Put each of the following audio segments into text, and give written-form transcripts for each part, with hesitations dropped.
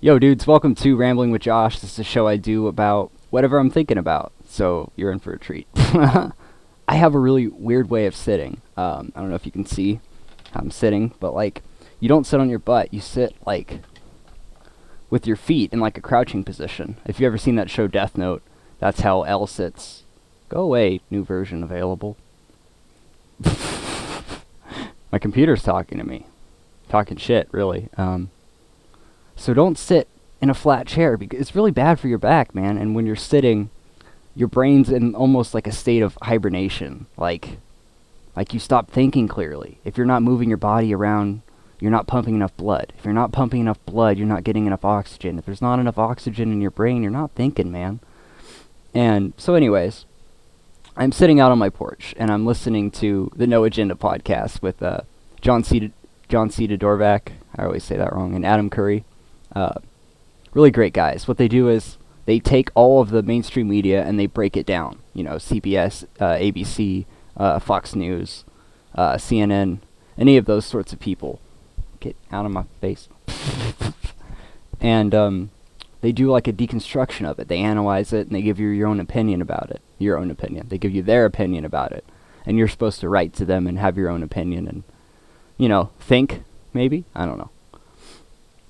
Yo, dudes, welcome to Rambling with Josh. This is a show I do about whatever I'm thinking about, so you're in for a treat. I have a really weird way of sitting. I don't know if you can see how I'm sitting, but like, you don't sit on your butt. You sit like with your feet in like a crouching position. If you've ever seen that show Death Note, that's how L sits. Go away, new version available. My computer's talking to me, talking shit, really. So don't sit in a flat chair because it's really bad for your back, man. And when you're sitting, your brain's in almost like a state of hibernation. Like you stop thinking clearly. If you're not moving your body around, you're not pumping enough blood. If you're not pumping enough blood, you're not getting enough oxygen. If there's not enough oxygen in your brain, you're not thinking, man. And so anyways, I'm sitting out on my porch and I'm listening to the No Agenda podcast with John C. Dorvac. I always say that wrong. And Adam Curry. Really great guys. What they do is they take all of the mainstream media and they break it down. You know, CBS, ABC, Fox News, CNN, any of those sorts of people. Get out of my face. And they do like a deconstruction of it. They analyze it and they give you your own opinion about it. Your own opinion. They give you their opinion about it. And you're supposed to write to them and have your own opinion and, you know, think, maybe? I don't know.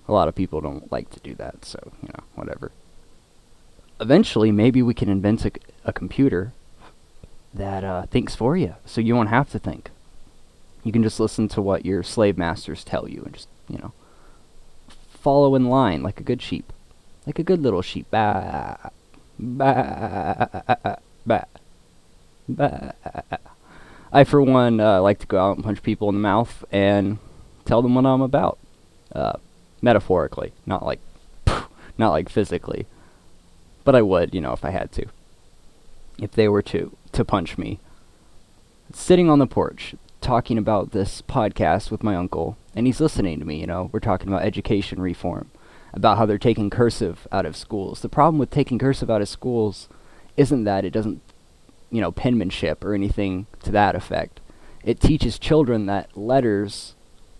A lot of people don't like to do that, so, you know, whatever. Eventually, maybe we can invent a computer that thinks for you, so you won't have to think. You can just listen to what your slave masters tell you and just, you know, follow in line like a good sheep. Like a good little sheep. Bah, bah, bah, bah. I, for one, like to go out and punch people in the mouth and tell them what I'm about. Metaphorically, not like physically, but I would, you know, if I had to. If they were to punch me. Sitting on the porch, talking about this podcast with my uncle, and he's listening to me, you know, we're talking about education reform, about how they're taking cursive out of schools. The problem with taking cursive out of schools isn't that it doesn't, you know, penmanship or anything to that effect. It teaches children that letters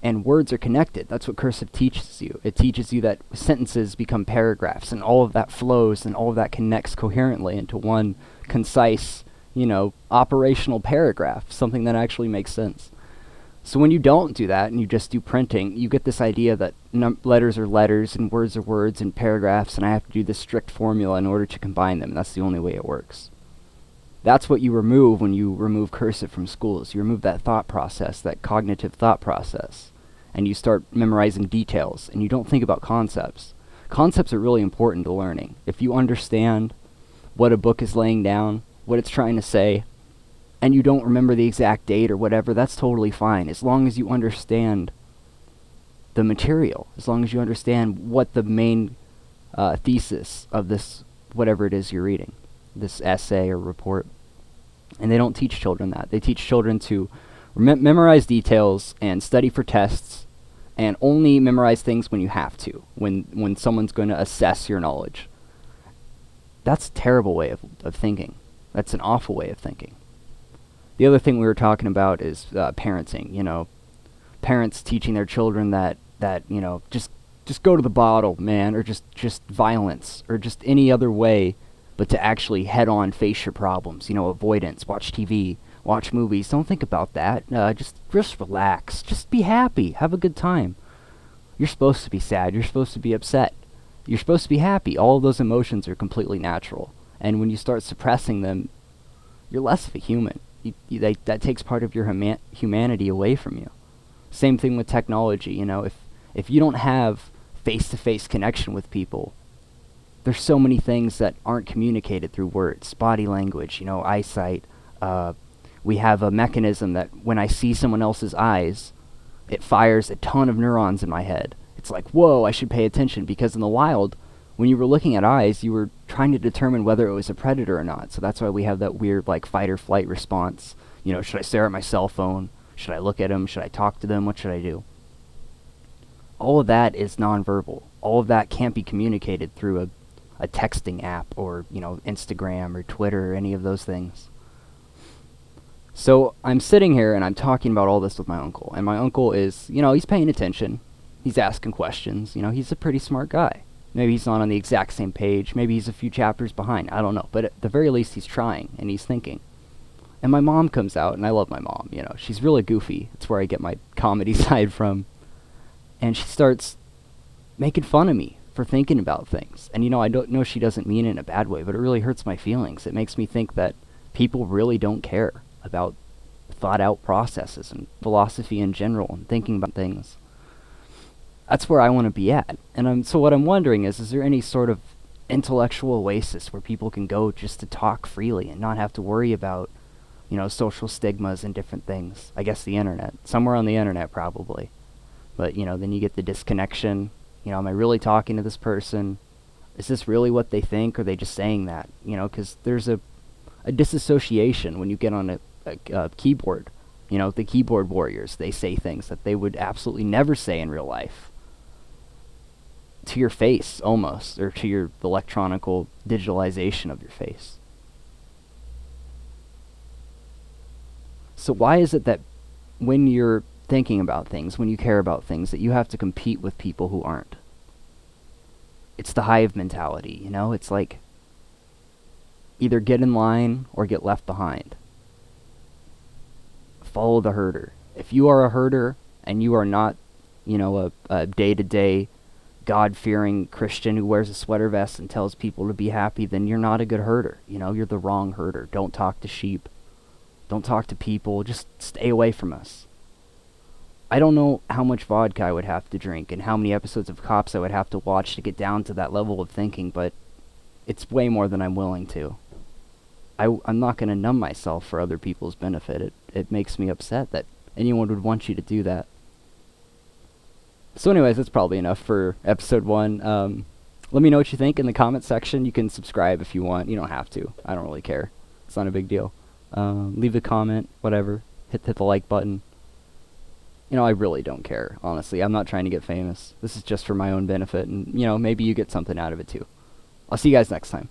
and words are connected. That's what cursive teaches you. It teaches you that sentences become paragraphs, and all of that flows, and all of that connects coherently into one concise, you know, operational paragraph, something that actually makes sense. So when you don't do that, and you just do printing, you get this idea that letters are letters, and words are words, and paragraphs, and I have to do this strict formula in order to combine them. That's the only way it works. That's what you remove when you remove cursive from schools. You remove that thought process, that cognitive thought process. And you start memorizing details, and you don't think about concepts. Concepts are really important to learning. If you understand what a book is laying down, what it's trying to say, and you don't remember the exact date or whatever, that's totally fine, as long as you understand the material, as long as you understand what the main thesis of this, whatever it is you're reading, this essay or report. And they don't teach children that. They teach children to memorize details and study for tests, and only memorize things when you have to, when someone's going to assess your knowledge. That's a terrible way of thinking. That's an awful way of thinking. The other thing we were talking about is parenting. You know, parents teaching their children that you know, just go to the bottle, man, or just violence, or just any other way, but to actually head on face your problems. You know, avoidance, watch TV, watch movies. Don't think about that. Just relax. Just be happy. Have a good time. You're supposed to be sad. You're supposed to be upset. You're supposed to be happy. All of those emotions are completely natural. And when you start suppressing them, you're less of a human. That takes part of your humanity away from you. Same thing with technology. You know, if you don't have face-to-face connection with people, there's so many things that aren't communicated through words. Body language, you know, eyesight. We have a mechanism that when I see someone else's eyes, it fires a ton of neurons in my head. It's like, whoa, I should pay attention, because in the wild, when you were looking at eyes, you were trying to determine whether it was a predator or not. So that's why we have that weird, like, fight or flight response. You know, should I stare at my cell phone? Should I look at them? Should I talk to them? What should I do? All of that is nonverbal. All of that can't be communicated through a texting app or, you know, Instagram or Twitter or any of those things. So I'm sitting here and I'm talking about all this with my uncle. And my uncle is, you know, he's paying attention. He's asking questions. You know, he's a pretty smart guy. Maybe he's not on the exact same page. Maybe he's a few chapters behind. I don't know. But at the very least, he's trying and he's thinking. And my mom comes out, and I love my mom. You know, she's really goofy. It's where I get my comedy side from. And she starts making fun of me for thinking about things. And, you know, I don't know she doesn't mean it in a bad way, but it really hurts my feelings. It makes me think that people really don't care about thought-out processes and philosophy in general and thinking about things. That's where I want to be at. And so what I'm wondering is there any sort of intellectual oasis where people can go just to talk freely and not have to worry about, you know, social stigmas and different things? I guess the internet. Somewhere on the internet, probably. But, you know, then you get the disconnection. You know, am I really talking to this person? Is this really what they think, or are they just saying that? You know, because there's a disassociation when you get on a keyboard. You know, the keyboard warriors, they say things that they would absolutely never say in real life. To your face, almost, or to your electronical digitalization of your face. So why is it that when you're thinking about things, when you care about things, that you have to compete with people who aren't? It's the hive mentality, you know? It's like either get in line or get left behind. Follow the herder. If you are a herder and you are not, you know, a day-to-day God-fearing Christian who wears a sweater vest and tells people to be happy, then you're not a good herder. You know, you're the wrong herder. Don't talk to sheep. Don't talk to people. Just stay away from us. I don't know how much vodka I would have to drink and how many episodes of Cops I would have to watch to get down to that level of thinking, but it's way more than I'm willing to. I'm not going to numb myself for other people's benefit. It makes me upset that anyone would want you to do that. So anyways, that's probably enough for episode 1. Let me know what you think in the comment section. You can subscribe if you want. You don't have to. I don't really care. It's not a big deal. Leave a comment, whatever. Hit the like button. You know, I really don't care, honestly. I'm not trying to get famous. This is just for my own benefit, and, you know, maybe you get something out of it too. I'll see you guys next time.